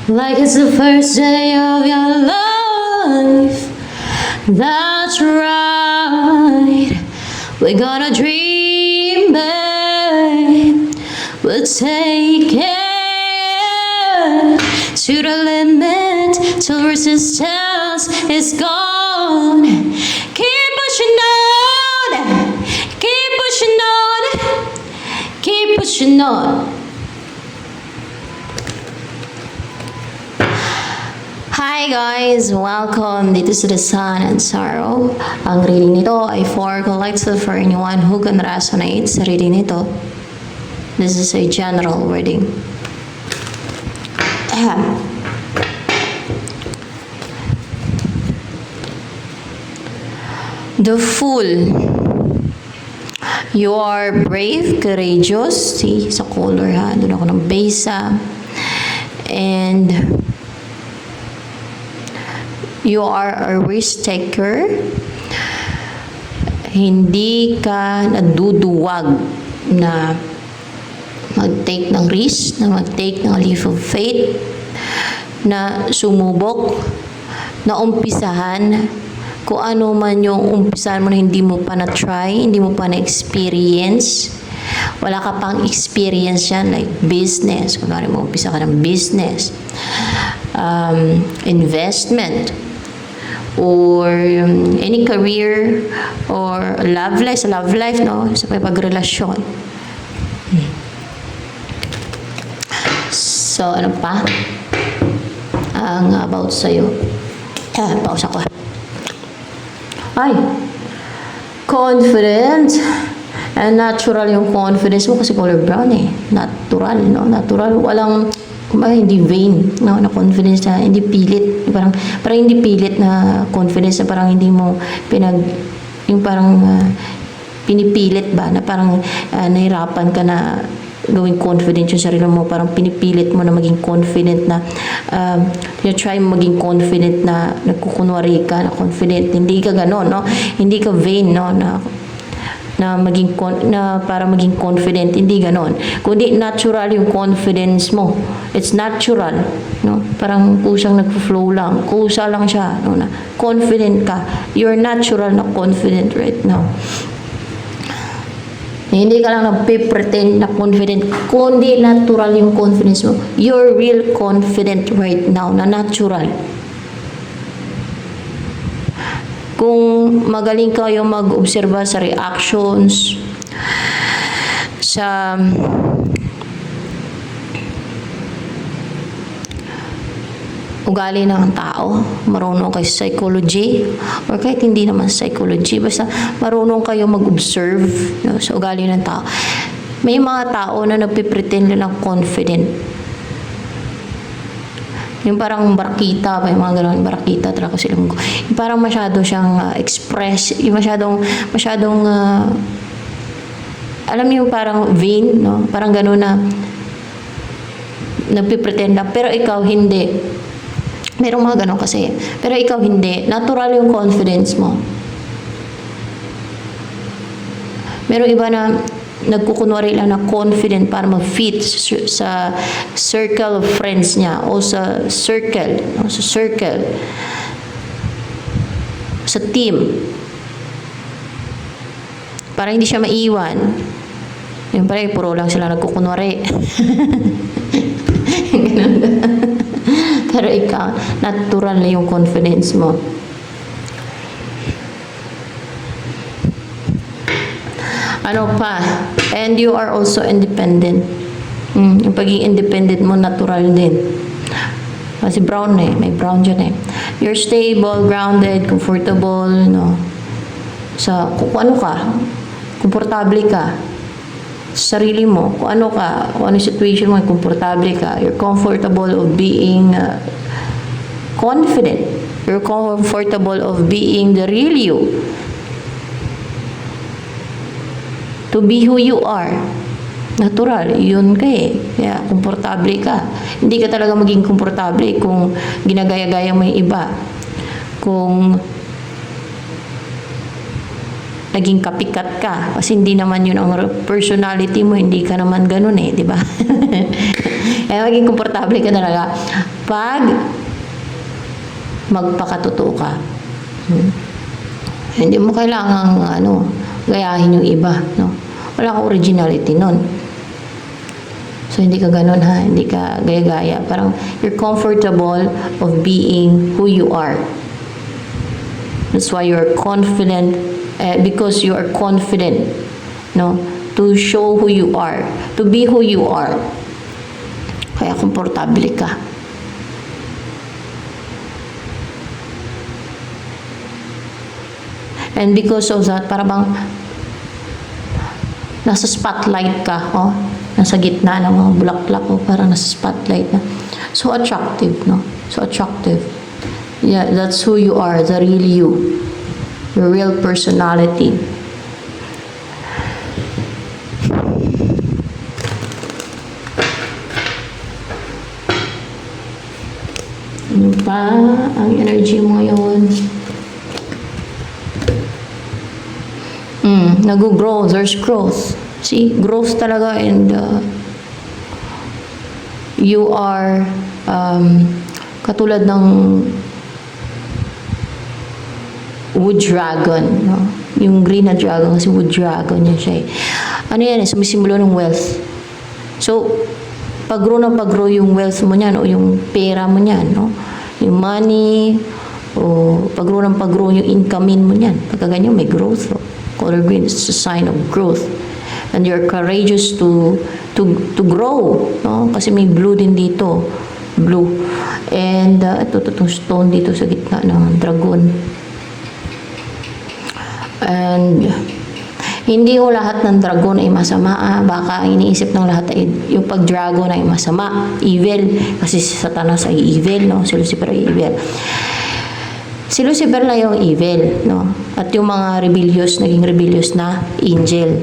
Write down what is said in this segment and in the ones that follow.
Like it's the first day of your life. That's right. We're gonna dream, babe. We'll take it to the limit till resistance is gone. Keep pushing on. Keep pushing on. Keep pushing on. Hi guys! Welcome dito sa The Sun and Sorrow. Ang reading nito ay for collective for anyone who can resonate sa reading nito. This is a general reading. The Fool. You are brave, courageous. See, sa color ha. Doon ako ng base ha. And you are a risk taker. Hindi ka naduduwag na mag-take ng risk, na mag-take ng leap of faith, na sumubok, na umpisahan kung ano man yung umpisahan mo na hindi mo pa na-try, hindi mo pa na-experience. Wala ka pang experience yan, like business. Kung ano mo umpisa ka ng business, investment, or any career or love life, no? Sa pagrelasyon. So, ano pa? Ang about sa'yo. Pause ako. Ay! Confident. And natural yung confidence mo kasi color brown eh. Natural, no? Natural. Walang hindi vain, no, na confidence na hindi pilit, parang hindi pilit na confidence na parang hindi mo yung parang pinipilit ba na parang nahirapan ka na gawing confident yung sarili mo, parang pinipilit mo na maging confident na try mo maging confident na nagkukunwari ka na confident, hindi ka gano'n, no, hindi ka vain, no, na para maging confident, hindi ganon. Kundi natural yung confidence mo. It's natural, no? Parang kusang nagfo-flow lang. Kusa lang siya, no, na confident ka. You're natural na confident right now. Hindi ka lang nagpe-pretend na confident, kundi natural yung confidence mo. You're real confident right now, na natural. Kung magaling kayo mag-obserba sa reactions, sa ugali ng tao, marunong kayo sa psychology, or kahit hindi naman psychology, basta marunong kayo mag-observe, no, sa ugali ng tao. May mga tao na nagpipretend lang confident. Yung parang barakita, may mga gano'n, barakita talaga silang, yung parang masyado siyang express, yung masyadong alam niyo yung parang vain, no? Parang gano'n na nagpipretend lang, pero ikaw hindi. Merong mga gano'n kasi, pero ikaw hindi. Natural yung confidence mo. Merong iba na nagkukunwari lang na confident para mag-fit sa circle of friends niya o sa circle, no? Sa team, para hindi siya maiwan. Yung pala, puro lang sila nagkukunwari. Pero ikaw, natural na yung confidence mo. Ano pa? And you are also independent. Yung pagiging independent mo, natural din. Kasi brown eh. May brown dyan eh. You're stable, grounded, comfortable, no? Kung ano ka, komportable ka. Sa sarili mo, kung ano ka, kung ano yung situation mo, komportable ka. You're comfortable of being confident. You're comfortable of being the real you. To be who you are. Natural, yun ka eh. Kaya, komportable ka. Hindi ka talaga maging komportable kung ginagaya-gaya mo yung iba. Kung naging kapikat ka. Kasi hindi naman yun ang personality mo, hindi ka naman ganun eh, di ba? Kaya maging komportable ka talaga pag magpakatotoo ka. Hindi mo kailangang gayahin yung iba, no? Wala kang originality nun. So, hindi ka ganun, ha? Hindi ka gaya-gaya. Parang you're comfortable of being who you are. That's why you're confident, because you are confident, no? To show who you are, to be who you are. Kaya komportable ka. And because of that, para bang nasa spotlight ka, oh? Nasa gitna ng mga bulaklak, oh? Parang nasa spotlight na. So attractive, no? So attractive. Yeah, that's who you are, the real you. Your real personality. Ano pa ang energy mo ngayon? Nag-grow, there's growth. See, growth talaga, and you are katulad ng wood dragon, no? Yung green na dragon, kasi wood dragon yan siya, eh. Ano yan, sumisimbolo ng wealth. So, pag-grow na pag-grow yung wealth mo niyan, o yung pera mo niyan, no? Yung money, o pag-grow ng pag-grow yung income mo niyan. Pagka ganyan, may growth. Color green is a sign of growth. And you're courageous to grow, no? Kasi may blue din dito. Blue. And itong stone dito sa gitna ng dragon. And hindi ko lahat ng dragon ay masama. Baka iniisip ng lahat ay yung pag-dragon ay masama, evil. Kasi si Satanas ay evil, no? Si Lucifer ay evil. Si Lucifer na yung evil, no? At yung mga naging rebellious na angel.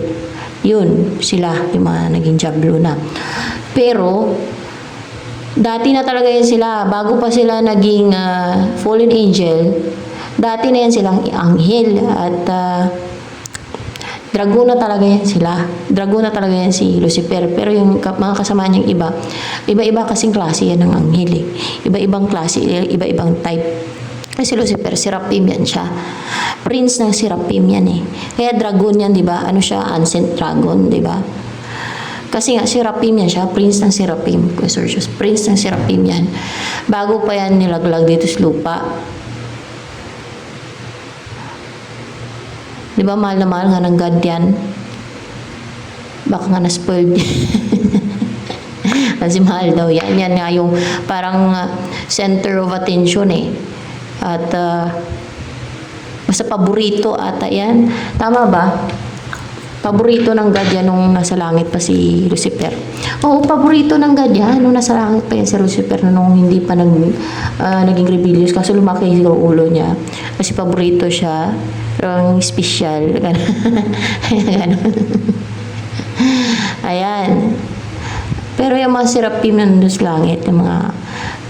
Yun, sila, yung mga naging diablo na. Pero, dati na talaga yan sila. Bago pa sila naging fallen angel, dati na yan silang anghel. At dragon na talaga yan sila. Dragon na talaga yan si Lucifer. Pero yung mga kasama niyang iba-iba kasing klase yan ng anghel, eh. Iba-ibang klase, iba-ibang type. Kasi si Lucifer, Seraphim yan siya. Prince ng Seraphim yan, eh. Kaya dragon yan, di ba? Ano siya? Ancient dragon, di ba? Kasi nga, Seraphim yan siya. Prince ng Seraphim. Prince ng Seraphim yan. Bago pa yan nilaglag dito sa lupa. Di ba, mahal na mahal nga ng God yan? Baka nga na-spoiled. Kasi mahal daw yan. Yan nga yung parang center of attention, eh. At basta paborito ata yan. Tama ba? Paborito ng God yan nung nasa langit pa si Lucifer. Oo, paborito ng God yan nung nasa langit pa yan si Lucifer, nung hindi pa naging rebellious. Kaso lumaki yung ulo niya. Kasi paborito siya. Parang special. Ayan. Pero yung mga Seraphim na nandun sa langit, yung mga,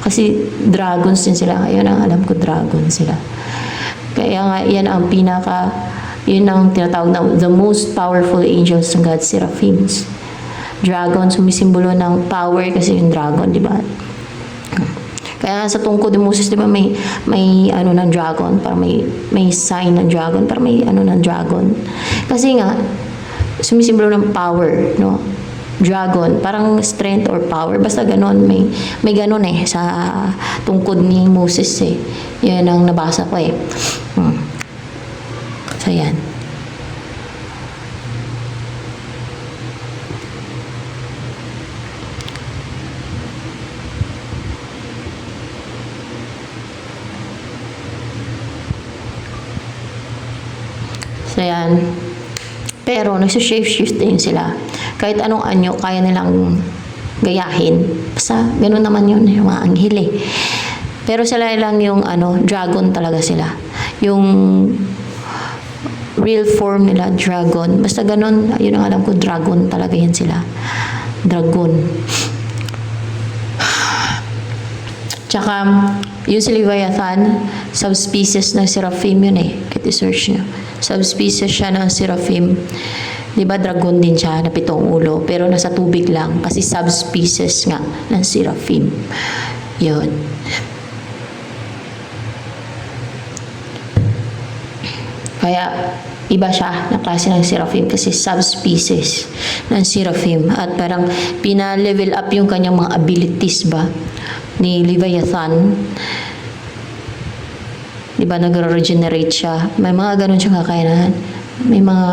kasi dragons din sila. Ayun ang alam ko, dragon sila. Kaya nga, yan ang yun ang tinatawag na the most powerful angels ng God, Seraphims. Dragon, sumisimbolo ng power kasi yung dragon, di ba? Kaya sa tungkod ni Moses, di ba, may ano ng dragon, para may sign ng dragon, para may ano ng dragon. Kasi nga, sumisimbolo ng power, no? Dragon, parang strength or power. Basta ganon, may ganon, eh, sa tungkod ni Moses, eh. Yan ang nabasa ko, eh. So, yan. So, yan. Pero, nagsa-shape-shifting sila. Kahit anong anyo, kaya nilang gayahin. Basta, ganun naman yun, yung mga anghel, eh. Pero sila lang yung, dragon talaga sila. Yung real form nila, dragon. Basta ganun, yun ang alam ko, dragon talaga yan sila. Dragon. Tsaka, yung si Leviathan, subspecies ng Seraphim yun, eh. Kahit i-search nyo. Subspecies siya ng Seraphim. Di ba dragon din siya na 7 ulo, pero nasa tubig lang kasi subspecies nga ng seraphim. Yun. Kaya iba siya na klase ng seraphim kasi subspecies ng seraphim at parang pina-level up yung kanyang mga abilities ba ni Leviathan. Di ba nag-regenerate siya? May mga ganun siyang kakayanan. May mga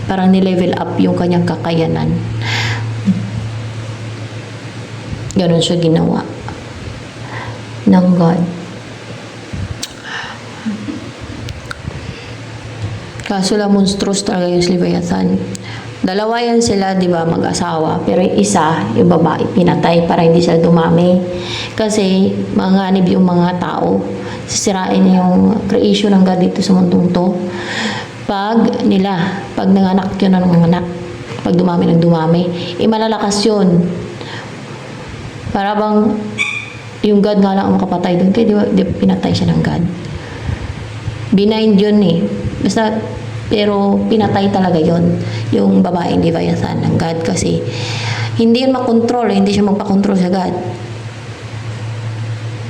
parang ni-level up yung kanyang kakayanan. Ganun siya ginawa ng God. Kaso lang monstrous talaga yung Leviathan. Dalawa yan sila, di ba, mag-asawa. Pero yung isa, yung babae, pinatay para hindi sila dumami. Kasi manganib yung mga tao. Sisirain yung creation ng God dito sa mundong to. Pag nanganak yun ng nanganak, pag dumami ng dumami, malalakas yun. Para bang yung God nga lang ang makapatay doon. Kaya di ba pinatay siya ng God. Binind yun eh. Basta, pero pinatay talaga yon yung babaeng Leviathan ng God kasi hindi yun makontrol, hindi siya magpakontrol sa God.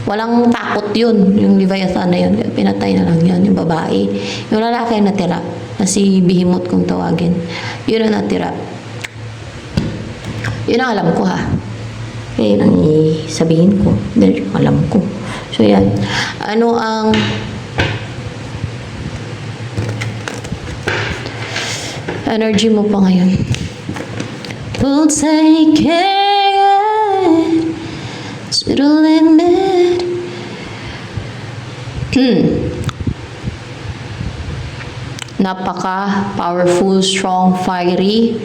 Walang takot yun, yung Leviathan na yun. Pinatay na lang yun, yung babae. Yung lalaki ang natira, na si Behemoth kung tawagin. Yun ang natira. Yun ang alam ko ha. Yun ang sabihin ko. Dahil alam ko. So yan. Ano ang energy mo pa ngayon? We'll take it to the limit. Napaka-powerful, strong, fiery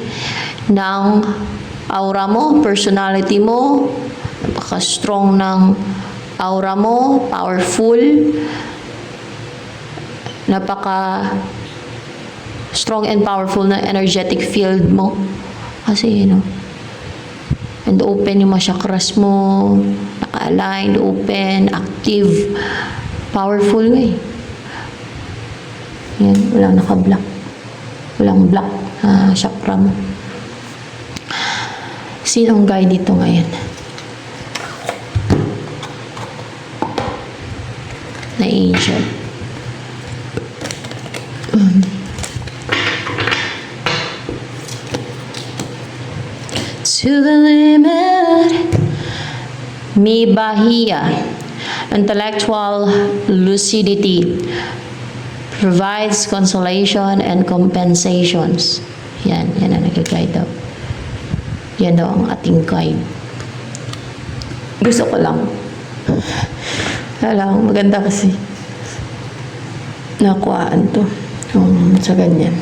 ng aura mo, personality mo. Napaka-strong ng aura mo, powerful. Strong and powerful na energetic field mo. Kasi, and open yung mga chakras mo, naka-aligned, open, active, powerful nga eh. Yan, walang naka-block. Walang block na chakra mo. Sinong guide dito ngayon? Na angel. To the limit. Mi Bahia. Intellectual lucidity. Provides consolation and compensations. Yan ang nag-guide daw. Yan daw ang ating guide. Gusto ko lang. Alam, maganda kasi. Nakuhaan to. Sa ganyan.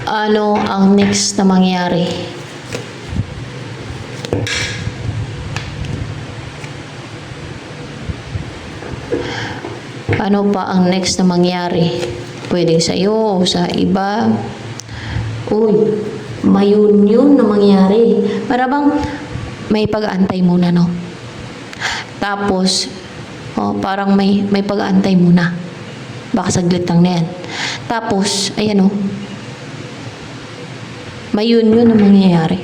Ano ang next na mangyari? Ano pa ang next na mangyari? Pwedeng sa iyo o sa iba. Uy, may yun na mangyari. Para bang may pag-aantay muna, no? Tapos, parang may pag-aantay muna. Baka saglit lang na yan. Tapos, ayan may yun na mangyayari.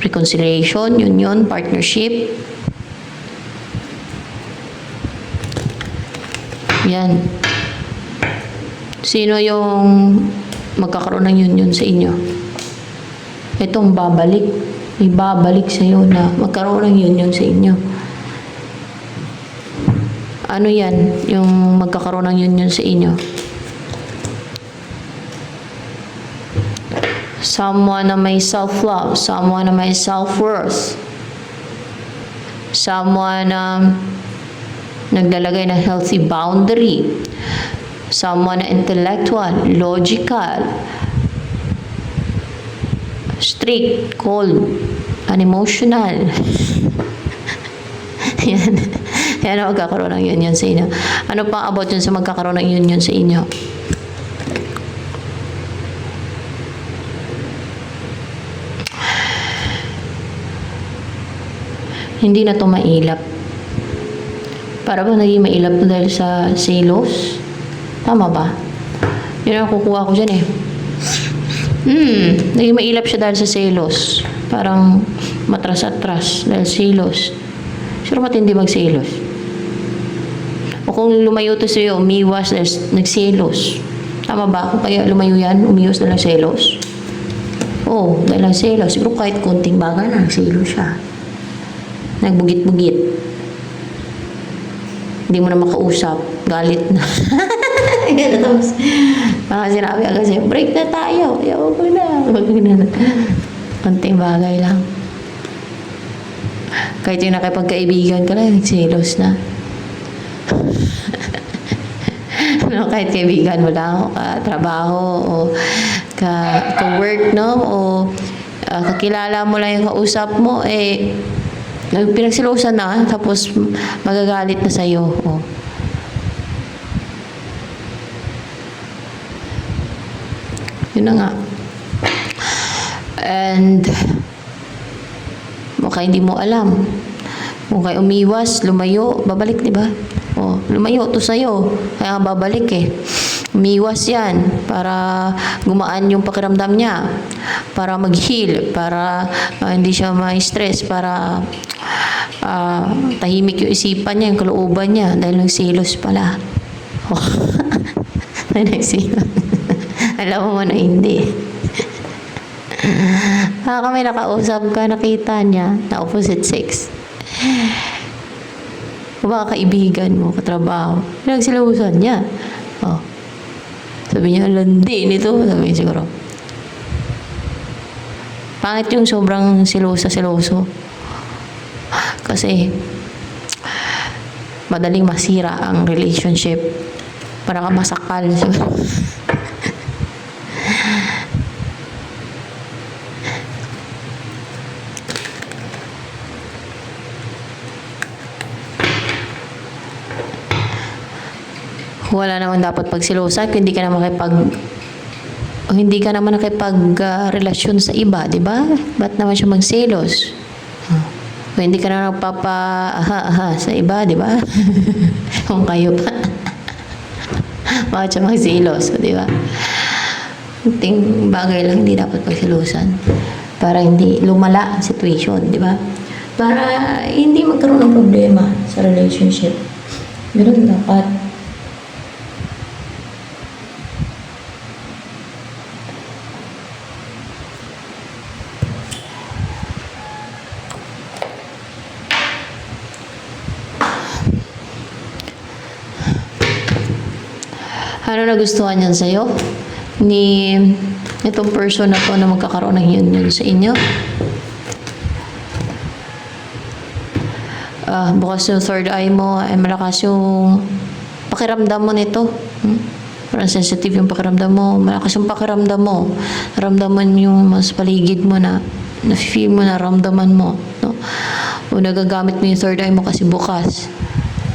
Reconciliation, union, partnership. Yan. Sino yung magkakaroon ng union sa inyo? Itong babalik. May babalik sa iyo na magkaroon ng union sa inyo. Ano yan? Yung magkakaroon ng union sa inyo? Someone na may self-love, someone na may self-worth, someone na naglalagay ng healthy boundary, someone na intellectual, logical, strict, cold, unemotional. Yan ang magkakaroon ng union sa inyo. Ano pa about yun sa magkakaroon ng union sa inyo? hindi na to mailap. Para ba naging mailap to dahil sa selos? Tama ba? Yun ang kukuha ko dyan eh. Naging mailap siya dahil sa selos. Parang matras-atras dahil selos. Sure matindi mag-selos. O kung lumayo to sa'yo, umiwas dahil nagselos. Tama ba? Kung kaya lumayo yan, umiwas dahil selos? Oo, dahil selos. Siguro kahit konting bagay na, nagselos siya. Nagbugit-bugit. Hindi mo na makausap. Galit na. Tapos, baka sinabi agad sa'yo, break na tayo. Ayaw ko na. Konting bagay lang. Kahit yung nakipagkaibigan ka lang, nagselos na. No, kahit kaibigan mo lang, o katrabaho, o ka-work, no? O kakilala mo lang yung kausap mo, eh, pinagsilosan na, tapos magagalit na sa'yo. O. Yun na nga. And, baka hindi mo alam. Kung kayo umiwas, lumayo, babalik, di ba? O, lumayo to sa'yo. Kaya babalik eh. Umiwas yan para gumaan yung pakiramdam niya. Para mag-heal. Para hindi siya ma-stress. Para tahimik yung isipan niya, yung kalooban niya. Dahil nagselos pala. O, nagselos. Alam mo na hindi. Baka may nakausap ka, nakita niya na opposite sex. Baka kaibigan mo, katrabaho. Nagsilahusan niya. Oh. Sabi niya, landi nito. Sabi niya siguro. Pangit yung sobrang siloso. Kasi, madaling masira ang relationship. Para ka masakal. Wala naman dapat pagsilosan kung hindi ka naman nakipag-relasyon sa iba, di ba? Ba't naman siya magselos? Kung hindi ka na nagpapa sa iba, di ba? Kung kayo pa. Bakit siya magselos, di ba? Ting bagay lang hindi dapat pagsilosan para hindi lumala ang situation, di ba? Para hindi magkaroon ng problema sa relationship. Ganun dapat. Ano nagustuhan niyan sa'yo? Ni itong person na to na magkakaroon ng union sa inyo? Bukas yung third eye mo, ay malakas yung pakiramdam mo nito. Parang sensitive yung pakiramdam mo, malakas yung pakiramdam mo. Naramdaman yung mas paligid mo na na-feel mo, naramdaman mo. No? O nagagamit mo yung third eye mo kasi bukas.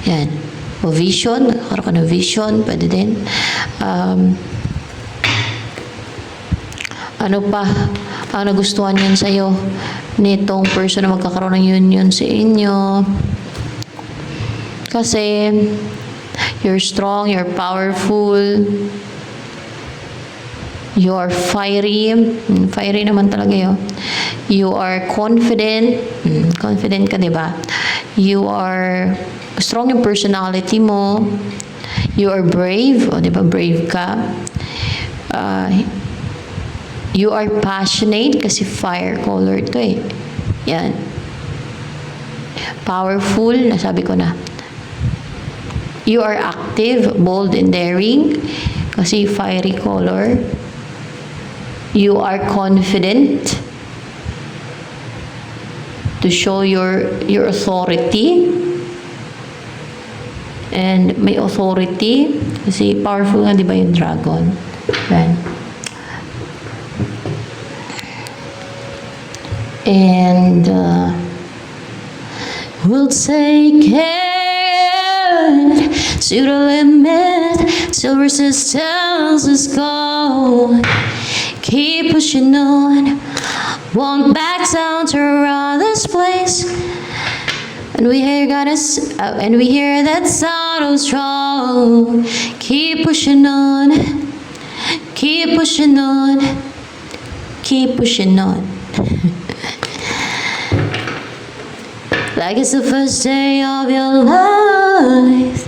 Yan. O vision, nagkakaroon ka ng vision, pwede din. Ano pa ang nagustuhan yan sa'yo nitong person na magkakaroon ng union sa inyo? Kasi you're strong, you're powerful, you're fiery. Fiery naman talaga yun. You are confident. Confident ka, di ba? You are strong yung personality mo. You are brave. O, di ba? Brave ka. You are passionate kasi fire color to eh. Yan. Powerful. Nasabi ko na. You are active, bold, and daring kasi fiery color. You are confident to show your authority. And may authority kasi powerful nga, di ba, yung dragon? Yan. And we'll take it to the limit till resistance is gone. Keep pushing on, won't back down to run this place. And we hear that sound of strong. Keep pushing on. Keep pushing on. Keep pushing on. Like it's the first day of your life.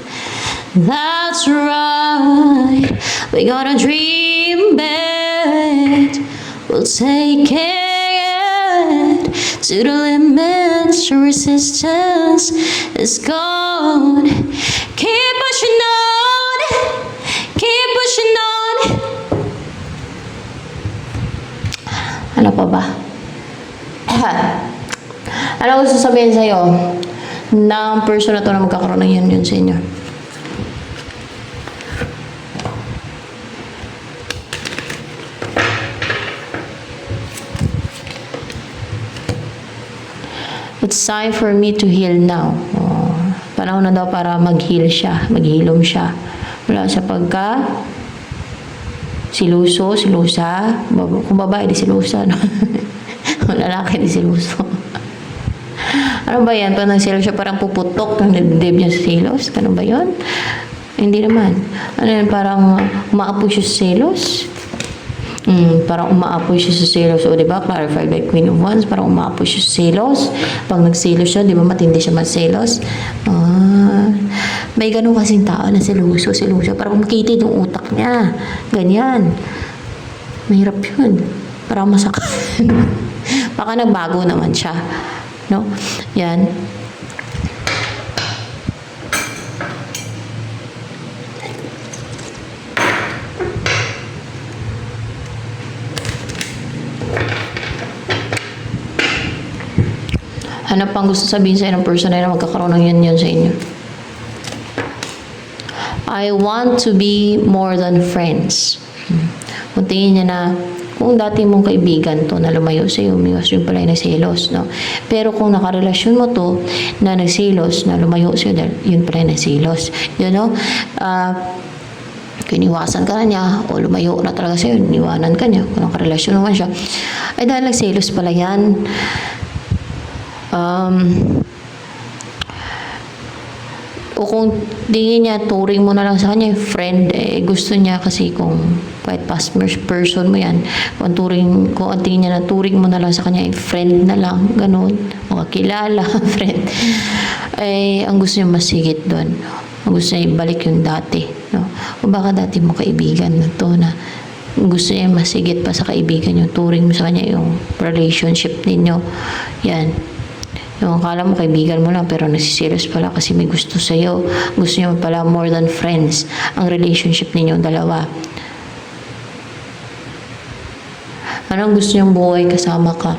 That's right. We're gonna dream big. We'll take it to the limits. The resistance is gone. Keep pushing on. Keep pushing on. Ano pa ba? Ano gusto sabihin sa'yo ng person na to na magkakaroon ng yun sa inyo? It's time for me to heal now. Oh, panahon na daw para mag-heal siya, maghilom siya. Wala sa pagka silusa. Kung babae, di silusa. No? Kung lalaki, di siluso. Ano ba yan? Pag nagselos siya, parang puputok ng dibdib niya sa selos? Ano ba yun? Hindi naman. Ano yan? Parang umaapoy siya sa selos? Parang umaapoy siya sa selos. O, diba? Clarified by Queen of Wands. Parang umaapoy siya sa selos. Pag nagselos siya, diba? Matindi siya magselos. May ganun kasing tao na seluso. Parang makitid yung utak niya. Ganyan. Mahirap yun. Parang masakit. Baka nagbago naman siya. No? Yan. Ano pang gusto sabihin sa ng person na magkakaroon ng yun sa inyo? I want to be more than friends. Kung tingin niya na, kung dati mong kaibigan to na lumayo sa iyo, yung pala yung nagselos, no? Pero kung nakarelasyon mo to na nagselos, na lumayo sa iyo, yun pala yung nagselos. You know? Kiniwasan ka na niya, o lumayo na talaga sa iyo, niwanan ka niya, kung nakarelasyon naman siya, ay dahil nagselos pala yan. O kung tingin niya, turing mo na lang sa kanya, friend, gusto niya kasi kung kahit past person mo yan, kung ang tingin niya na turing mo na lang sa kanya, friend na lang, ganun, makakilala, friend, ang gusto niya masigit doon. Ang gusto niya ibalik yung dati, no? O baka dati mo kaibigan na to na gusto niya masigit pa sa kaibigan yung turing mo sa kanya, yung relationship ninyo, yan. Yung akala mo kaibigan mo lang pero nasisilos pala kasi may gusto sa'yo. Gusto niyo pala more than friends ang relationship ninyong dalawa. Anong gusto niyong buhay kasama ka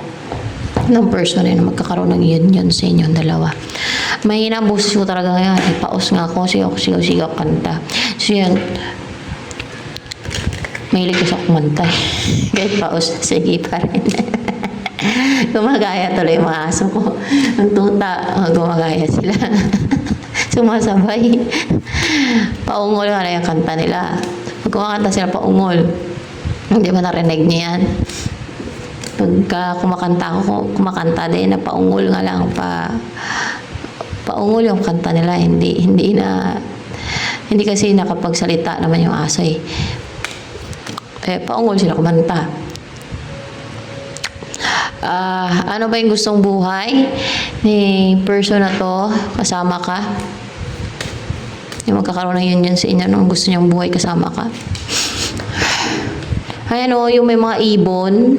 ng person na magkakaroon ng yun sa inyong dalawa? Mahina ang boses ko talaga ngayon. Paus nga ako, sigaw kanta. So yan, mahilig ko sa kumanta. Kahit paus, sige pa rin. Gumagaya tuloy yung mga aso ko. Ang tuta, gumagaya sila. Sumasabay. Paungol nga na yung kanta nila. Pag kumakanta sila paungol, hindi ba narinig niya yan? Pagka kumakanta din, na paungol nga lang, paungol yung kanta nila. Hindi kasi nakapagsalita naman yung aso eh. Paungol sila kumanta. Ano ba yung gustong buhay ni person na to kasama ka? Yung magkakaroon ng yun sa inyo, anong gusto niyang buhay kasama ka? Ayan o, yung may mga ibon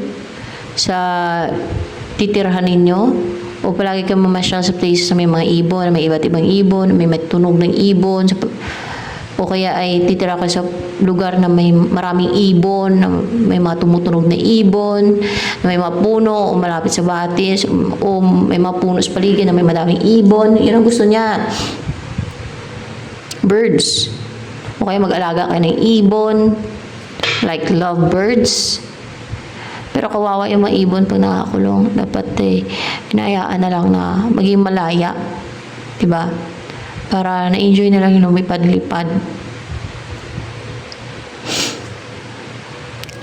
sa titirhan ninyo, o palagi kayo mamasyal sa places na may mga ibon, may iba't ibang ibon, may tunog ng ibon, o kaya ay titira ka sa lugar na may maraming ibon, na may mga tumutunog na ibon, na may mga puno o malapit sa batis, o may mga puno sa paligid na may madaming ibon. Yun ang gusto niya. Birds. O kaya mag-alaga kayo ng ibon, like lovebirds. Pero kawawa yung mga ibon pag nakakulong. Dapat hinayaan na lang na maging malaya. Diba? Para na-enjoy na lang yung lumipad-lipad.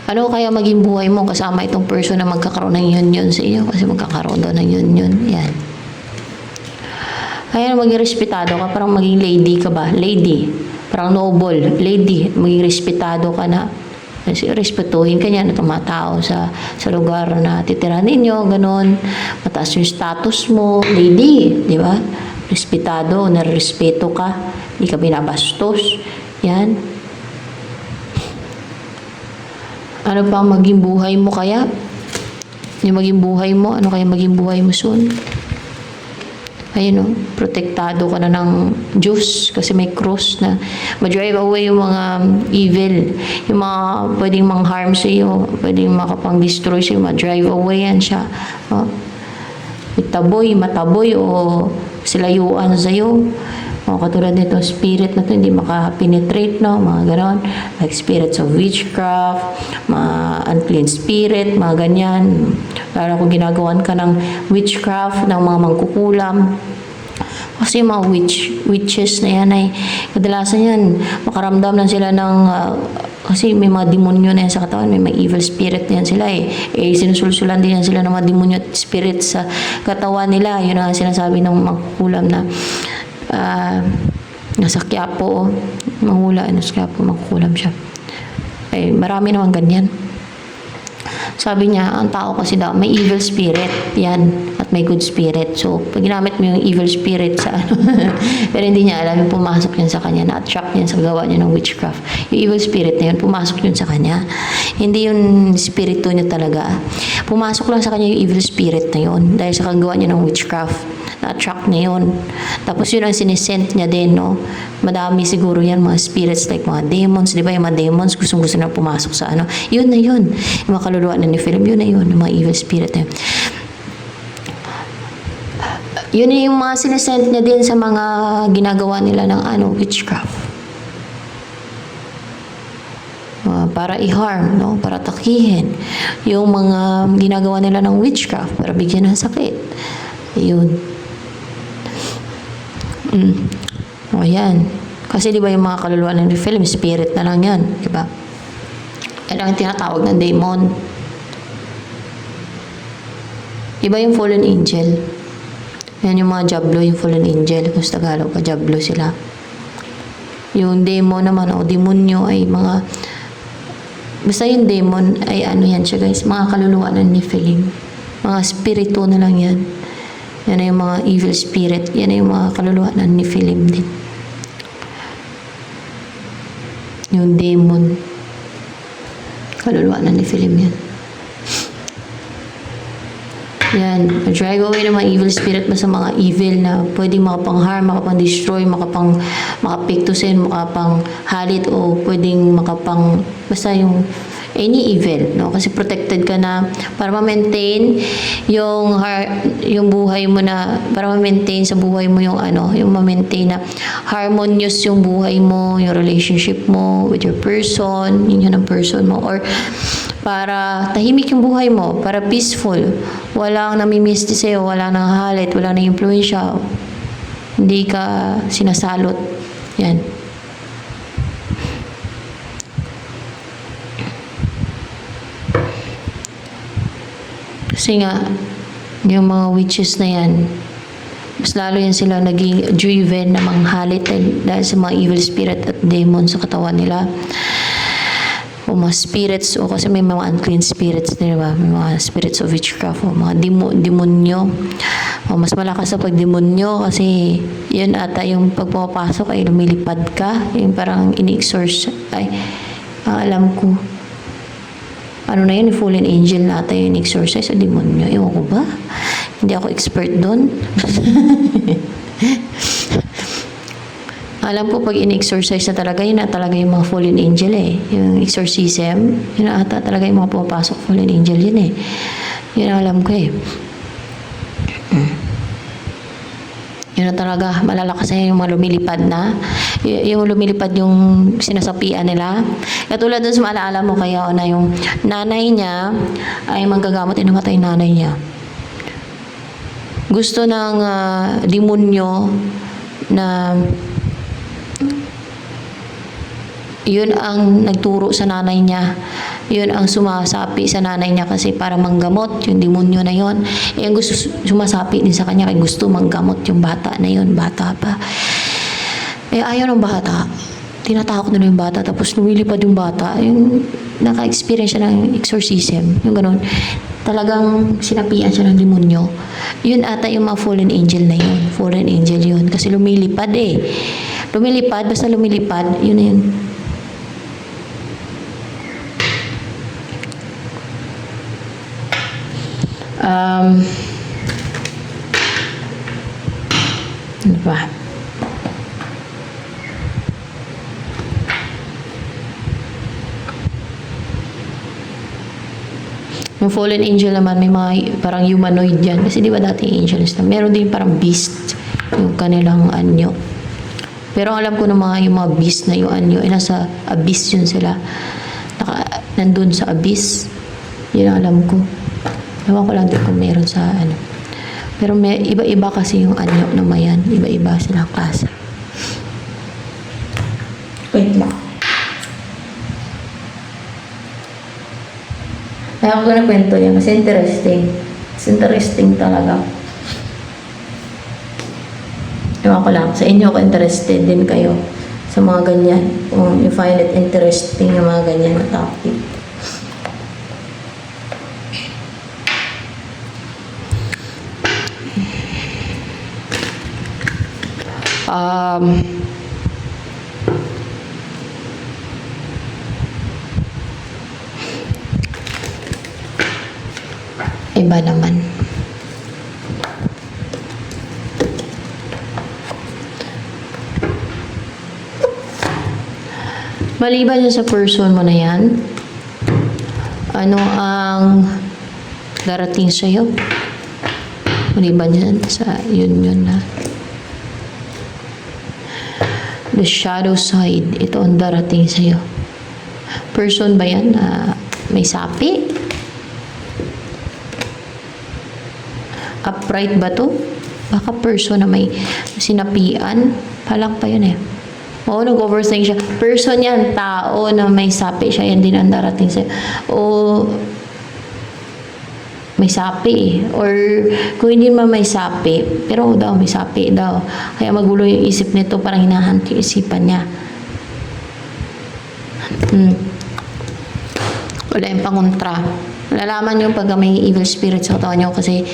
Ano kaya maging buhay mo kasama itong person na magkakaroon ng yun sa iyo? Kasi magkakaroon daw ng yun. Yan. Kaya maging respetado ka, parang maging lady ka ba? Lady. Parang noble. Lady. Maging respetado ka na. Kasi respetuhin ka niya na tumatao sa lugar na titirahan ninyo, ganon. Mataas yung status mo. Lady, di ba? Respetado, narespeto ka. Hindi ka binabastos. Yan. Ano pa maging buhay mo kaya? Yung maging buhay mo, ano kaya maging buhay mo soon? Ayun o, protektado ka na ng Diyos kasi may cross na ma-drive away yung mga evil, yung mga pwedeng mang-harm sa iyo, pwedeng makapang-destroy sa iyo, ma-drive away yan siya. Itaboy, mataboy o silayuan sa iyo. Katulad nito, spirit na to hindi makapenetrate, no? Mga ganon. Like spirits of witchcraft, mga unclean spirit, mga ganyan. Lalo kung ginagawan ka ng witchcraft, ng mga mangkukulam. Kasi yung mga witches na yan ay, kadalasan yan, makaramdam lang sila ng, kasi may mga demonyo na yan sa katawan, may mga evil spirit na yan sila sinusulsulan din yan sila ng mga demonyo at spirit sa katawan nila. Yun ang sinasabi ng mangkukulam na, nasa Quiapo, mahula, nasa Quiapo, magkukulam siya. Marami naman ganyan. Sabi niya, ang tao kasi daw, may evil spirit, yan, at may good spirit. So, pag ginamit mo yung evil spirit sa ano, pero hindi niya alam, yung pumasok yun sa kanya, na-attract niya sa gawa niya ng witchcraft. Yung evil spirit na yun, pumasok yun sa kanya. Hindi yung spirito niya talaga. Pumasok lang sa kanya yung evil spirit na yun, dahil sa kagawa niya ng witchcraft. Na-attract niya yun. Tapos yun ang sinisent niya din, no? Madami siguro yan, mga spirits like mga demons, di ba? Yung mga demons, gustong-gusto na pumasok sa ano. Yun na yun. Yung mga kaluluwa na ni film, yun na yun. Yung mga evil spirit na yun. Yun yung mga sinisent niya din sa mga ginagawa nila ng ano, witchcraft. Para i-harm, no? Para takihin. Yung mga ginagawa nila ng witchcraft, para bigyan ng sakit. Yun. O yan. Kasi di ba yung mga kaluluwa ng film, spirit na lang yan. Di ba? Yan ang tinatawag ng demon. Iba yung fallen angel. Yan yung mga diablo, yung fallen angel. Kung sa Tagalog, diablo sila. Yung demon naman, o demonyo ay mga... Basta yung demon ay ano yan siya guys, mga kaluluwa ng Nephilim. Mga spirito na lang yan. Yan ay yung mga evil spirit. Yan ay yung mga kaluluwa ng Nephilim din. Yung demon. Kaluluwa ng Nephilim yan. Yan. Drive away ng mga evil spirit mo sa mga evil na pwedeng makapang-harm, makapang-destroy, makapiktusin, makapang-halit o pwedeng basta yung any evil, no? Kasi protected ka na para ma-maintain yung buhay mo na, para ma-maintain sa buhay mo yung ano, yung ma-maintain na harmonious yung buhay mo, yung relationship mo with your person, yun ang person mo, or para tahimik yung buhay mo, para peaceful, walang namimisti sa'yo, walang nanghahalit, walang nang-impluensya, hindi ka sinasalot. Yan. Kasi nga, yung mga witches na yan, mas lalo yan sila naging driven na manghalit dahil sa mga evil spirit at demon sa katawan nila. O mga spirits, o kasi may mga unclean spirits, diba? May mga spirits of witchcraft, o mga demonyo. O mas malakas sa pagdemonyo kasi yun ata yung pag pumapasok ay lumilipad ka, yung parang ini-exorcise, alam ko. Ano na yun, fallen angel na ata yung exorcise sa demonyo. Ewan ko ba? Hindi ako expert doon. Alam ko pag in-exorcise na talaga, yun na talaga yung mga fallen angel Yung exorcism, yun na ata talaga yung mga pumapasok fallen angel yun Yun alam ko Yun na talaga, malalakas na yung mga lumilipad na. Yung lumilipad yung sinasapian nila. Katulad dun sa maalaala mo kaya na yung nanay niya ay manggagamot, inamatay nanay niya. Gusto ng demonyo na yun ang nagturo sa nanay niya yun ang sumasapi sa nanay niya kasi para manggamot yung demonyo na yun. Ang gusto sumasapi din sa kanya kay gusto manggamot yung bata na yun, bata pa. Ayaw ng bata. Tinatakot na yung bata, tapos lumilipad yung bata. Yung naka-experience siya ng exorcism, yung ganun. Talagang sinapian siya ng demonyo. Yun ata yung mga fallen angel na yun. Fallen angel yun. Kasi lumilipad Lumilipad, basta lumilipad, yun na yun. Ano ba? Yung fallen angel naman, may mga parang humanoid yan. Kasi di ba dati angels na? Meron din parang beast yung kanilang anyo. Pero alam ko na yung mga beast na yung anyo, nasa abyss yun sila. Nandun sa abyss. Yun ang alam ko. Ewan ko lang din kung meron sa ano. Pero may iba-iba kasi yung anyo na mayan. Iba-iba silang klase. Wait lang. Kaya ako na kwento niya kasi interesting. It's interesting talaga. Ewan ko lang. Sa inyo ako interested din kayo sa mga ganyan. Kung you find it interesting yung mga ganyan na topic. Iba naman. Maliban sa person mo na yan, ano ang darating sa'yo? Maliban yan sa yun na. The shadow side, ito ang darating sa'yo. Person ba yan na may sapi? Upright ba to? Baka person na may sinapian. Palang pa yun Oo, nag-overthink siya. Person yan, tao na may sapi siya. Yan din ang darating sa'yo. O may sapi Or kung hindi man may sapi, pero daw may sapi daw. Kaya magulo yung isip nito, parang hinahanap yung isipan niya. Wala yung pangontra. Lalaman yung pag may evil spirit sa katawan niyo kasi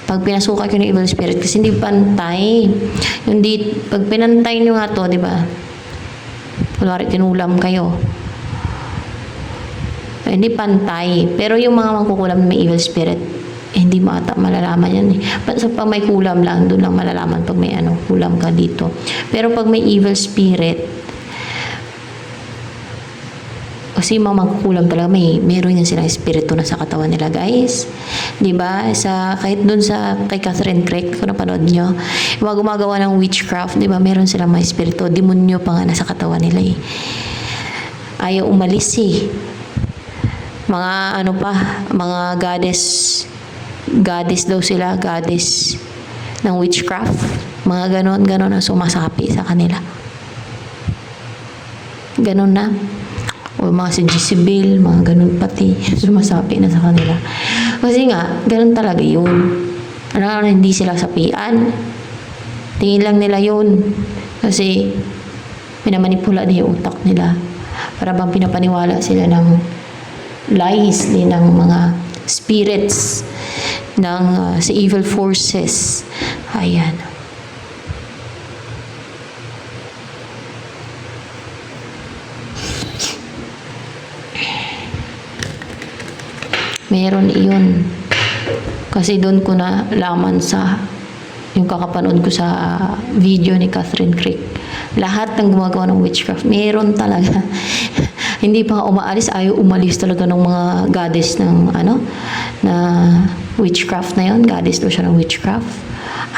pag pinasukan ko ng evil spirit kasi hindi pantay. Pag pinantay nyo nga to, di ba? Kunwari, tinulam kayo. Hindi pantay. Pero yung mga mangkukulam na may evil spirit, hindi malalaman yan So, pag may kulam lang, doon lang malalaman pag may kulam ka dito. Pero pag may evil spirit, kasi mga mangkukulam talaga, meron yan silang espiritu na sa katawan nila, guys. Diba? Kahit dun kay Catherine Craig, kung napanood nyo, mga gumagawa ng witchcraft, diba? Meron silang mga espiritu, demonyo pa nga nasa katawan nila Ayaw umalis Mga mga goddess daw sila, goddess ng witchcraft. Mga ganon ang sumasapi sa kanila. Ganon na. O mga si Jezebel, mga ganun pati, sumasapi na sa kanila. Kasi nga, ganun talaga yun. Hindi sila sapian. Tingin lang nila yun. Kasi, pinamanipula din yung utak nila. Para bang pinapaniwala sila ng lies din ng mga spirits, ng sa evil forces. Ayan. Meron iyon. Kasi doon ko na laman yung kakapanood ko sa video ni Catherine Craig. Lahat ng gumagawa ng witchcraft, meron talaga. Hindi pa umaalis, ayaw umalis talaga ng mga goddess ng na witchcraft na yon. Goddess daw siya ng witchcraft.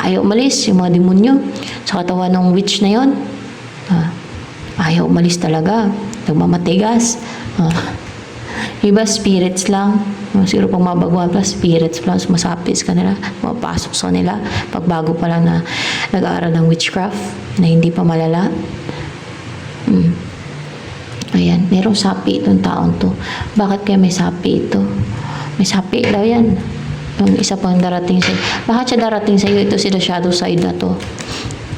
Ayaw umalis yung mga demonyo sa katawan ng witch na yon. Ayaw umalis talaga. Nagmamatigas. Iba spirits lang. Siguro pag mabaguhan pa, spirits lang, sumasapis ka nila, mapasok sa nila. Pagbago pa lang na nag-aaral ng witchcraft, na hindi pa malala. Ayan, merong sapi itong taon to. Bakit kaya may sapi ito? May sapi daw yan. Yung isa pang darating sa'yo. Bakit siya darating sa'yo? Ito si the shadow side na to.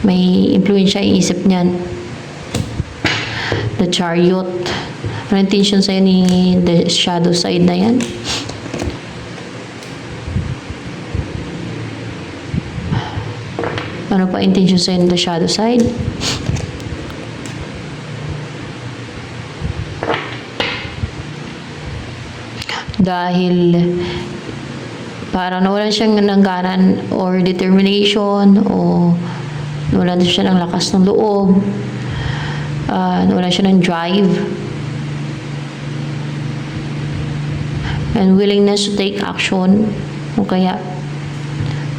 May influensya yung isip niyan. The Chariot. Ano intention sa'yo ni the shadow side na yan? Ano pa intention sa'yo ni the shadow side? Dahil parang nawalan siyang nangganan or determination o nawalan siya ng lakas ng loob, nawalan siya ng drive and willingness to take action, o kaya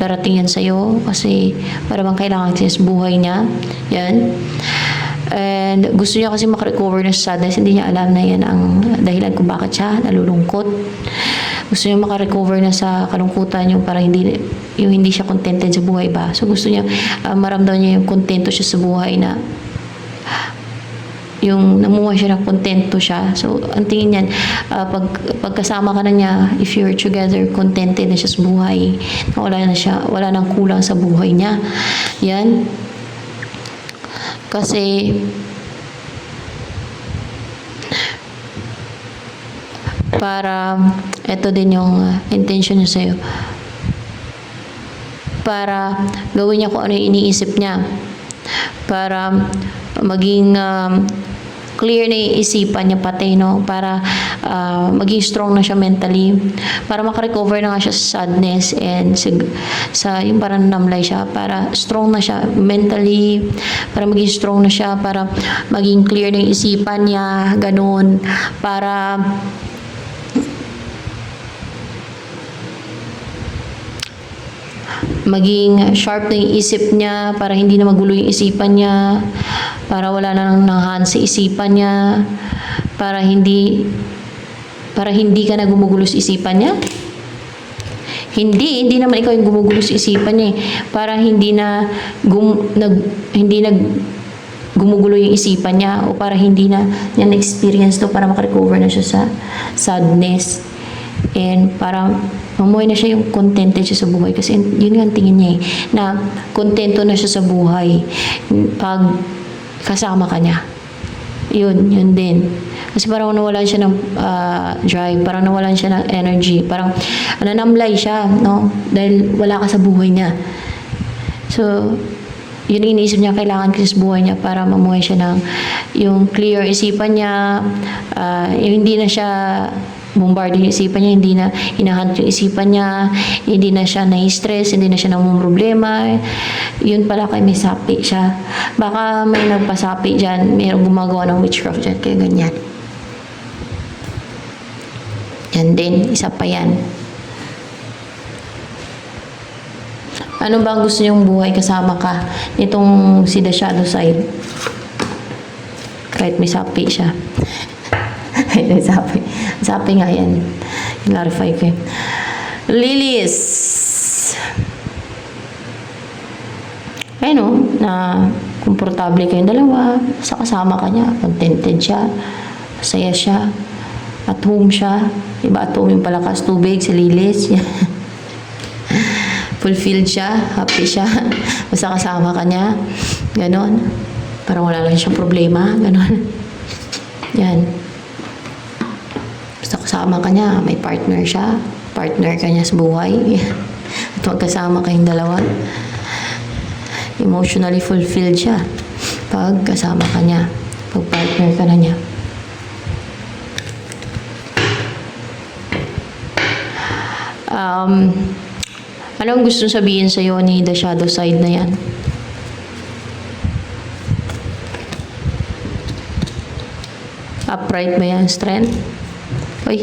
darating yan sa'yo kasi para bang kailangan siya sa buhay niya yan. And gusto niya kasi makarecover ng sadness. Hindi niya alam na yan ang dahilan kung bakit siya nalulungkot. Gusto niya makarecover na sa kalungkutan yung parang hindi siya contented sa buhay ba. So gusto niya maramdaman niya yung kontento siya sa buhay, na yung namuha siya ng kontento siya. So ang tingin niyan, pagkasama ka na niya, if you're together, contented na siya sa buhay, wala nang kulang sa buhay niya. Yan. Kasi para ito din yung intention niya sa'yo, para gawin niya kung ano yung iniisip niya, para maging clear na yung isipan niya pati, no? Para maging strong na siya mentally, para makarecover na nga siya sa sadness and sa yung parang namlay siya, para strong na siya mentally, para maging strong na siya, para maging clear na yung isipan niya, ganun, para maging sharp na yung isip niya, para hindi na magulo yung isipan niya, para wala na nang nahan sa isipan niya, para hindi ka na gumugulo sa isipan niya. Hindi naman ikaw yung gumugulo sa isipan niya, para hindi na gumugulo yung isipan niya, o para hindi na niya na-experience to, para makarecover na siya sa sadness and para mamuhay na siya yung contented siya sa buhay. Kasi yun nga ang tingin niya na kontento na siya sa buhay pag kasama ka niya. Yun din. Kasi parang nawalan siya ng drive, parang nawalan siya ng energy, parang nanamlay siya, no? Dahil wala ka sa buhay niya. So, yun yung iniisip niya, kailangan kasi sa buhay niya para mamuhay siya ng yung clear isipan niya, yung hindi na siya bombard yung isipan niya, hindi na hinahunt yung isipan niya, hindi na siya na-stress, hindi na siya namang problema. Yun pala kay may sapi siya. Baka may nagpasapi dyan, mayroong gumagawa ng witchcraft dyan, kaya ganyan. Yan din, isa pa yan. Ano ba ang gusto niyong buhay kasama ka nitong si the shadow side? Kahit may sapi siya. Sapi nga yan. Clarify ko yun. Lilies. Ayun, na komportable kayong dalawa, sa kasama ka niya, contented siya, masaya siya, at home siya. Diba, at home yung palakas tubig, si Lilies. Fulfilled siya, happy siya, basta kasama ka niya. Ganon. Parang wala lang siyang problema. Ganon. Yan. Basta kasama ka niya, may partner siya, partner ka niya sa buhay. At magkasama kayong dalawa. Emotionally fulfilled siya pag kasama ka niya, pag partner ka na niya. Anong gusto sabihin sa'yo ni the shadow side na yan? Upright ba yan? Strength? Uy,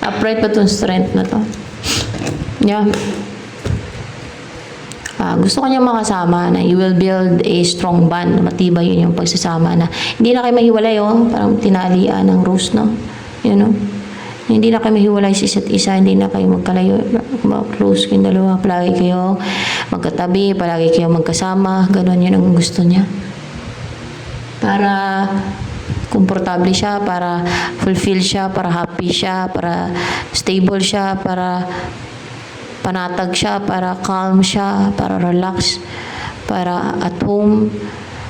upright ba itong strength na to? Yeah. Gusto ko niya makasama na you will build a strong bond. Matibay yun yung pagsasama na hindi na kayo mahiwalay, oh. Parang tinalian ng rose, no? You know? Hindi na kayo mahiwalay sa isa't isa, hindi na kayo magkalayo, close kayong dalawa, palagi kayo magkatabi, palagi kayo magkasama, gano'n yun ang gusto niya. Para komportable siya, para fulfill siya, para happy siya, para stable siya, para panatag siya, para calm siya, para relax, para at home.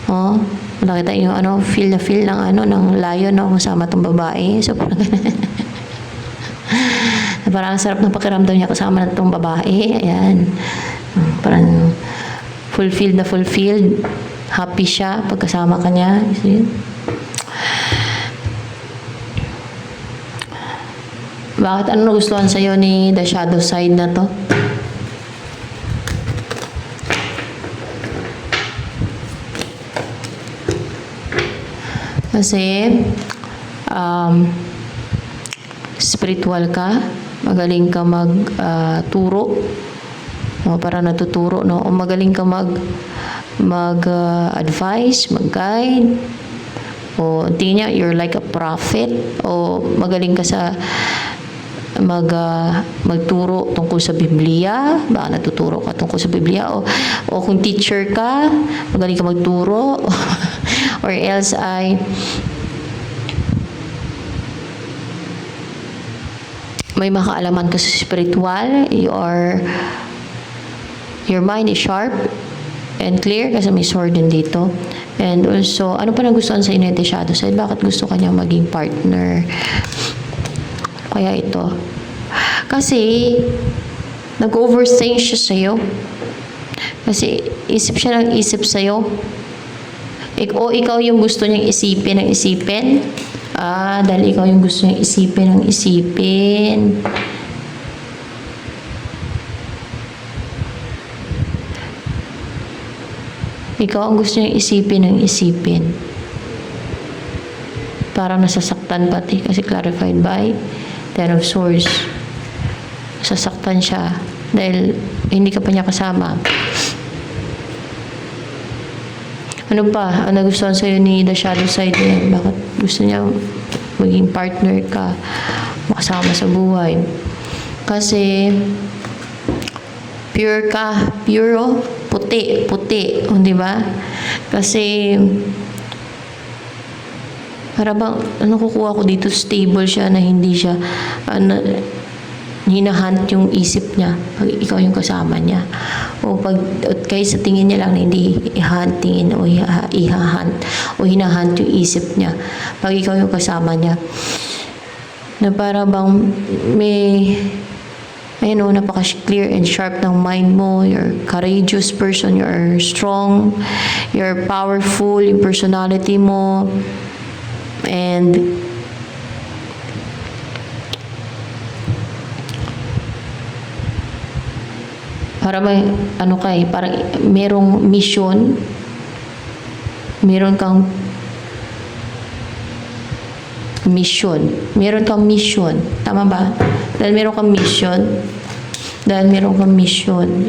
Oh, nakita yung feel na feel ng ng lion kasama tong babae. So parang sarap ng pakiramdam niya kasama ng tong babae. Ayan. Parang fulfilled na fulfilled. Happy siya pagkasama ka niya. See? Bakit? Ano nagustuhan sa'yo ni The Shadow Side na to? Kasi, spiritual ka, magaling ka magturo, para natuturo, no? O magaling ka mag-advise, mag-guide, o tingin niya, you're like a prophet, o magaling ka sa magturo tungkol sa Biblia, baka natuturo ka tungkol sa Biblia, o kung teacher ka, magaling ka magturo, or else ay may makaalaman ka sa spiritual, your mind is sharp and clear kasi may sword din dito. And also, ano pa nagustuhan sa inyo ni Shadow Side? Bakit gusto ka niya maging partner? Kaya ito. Kasi, nag-overthink siya sa'yo. Kasi, isip siya ng isip sa'yo. O ikaw yung gusto niyang isipin ng isipin. Dahil ikaw yung gusto niyang isipin ng isipin. Ikaw ang gusto niyang isipin ng isipin. Parang nasasaktan pati kasi clarified by Ten of Swords. Nasasaktan siya dahil hindi ka pa niya kasama. Ano pa? Ang nagustuhan sa'yo ni The Shadow Side yan? Bakit gusto niya maging partner ka, makasama sa buhay? Kasi pure ka. Pure, puti. Di ba? Kasi para bang, kukuha ko dito, stable siya na hindi siya, hinahunt yung isip niya pag ikaw yung kasama niya. O pag kayo sa tingin niya lang na hindi i-huntingin o i-hunt o hinahunt yung isip niya pag ikaw yung kasama niya. Na para bang may napaka-clear and sharp ng mind mo, you're courageous person, you're strong, you're powerful, yung personality mo, and para may parang merong mission, meron kang mission, tama ba? Dahil meron kang mission,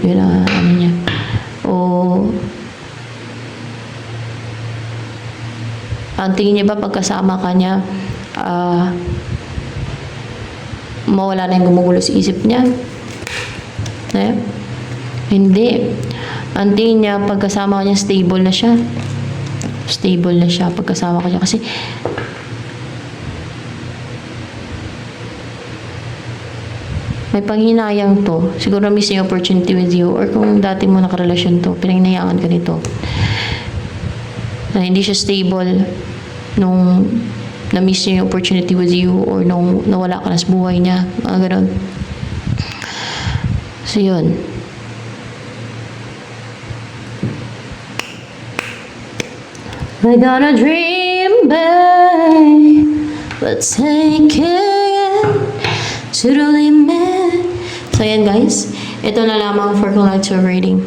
yun ang niya. Ang tingin niya ba pagkasama ka niya, mawala na yung gumugulo sa isip niya? Hindi. Ang tingin niya, pagkasama ka niya, stable na siya pagkasama ka niya. Kasi may panghinayang to. Siguro missing opportunity with you, or kung dati mo nakarelasyon to, pinanghinayangan ka nito. Na hindi siya stable nung na-miss niya yung opportunity with you, or nung nawala ka na sa buhay niya. Mga ganun. So, yun. We're gonna dream, babe. Let's take it to the limit. So, yan guys. Ito na lamang for collective reading.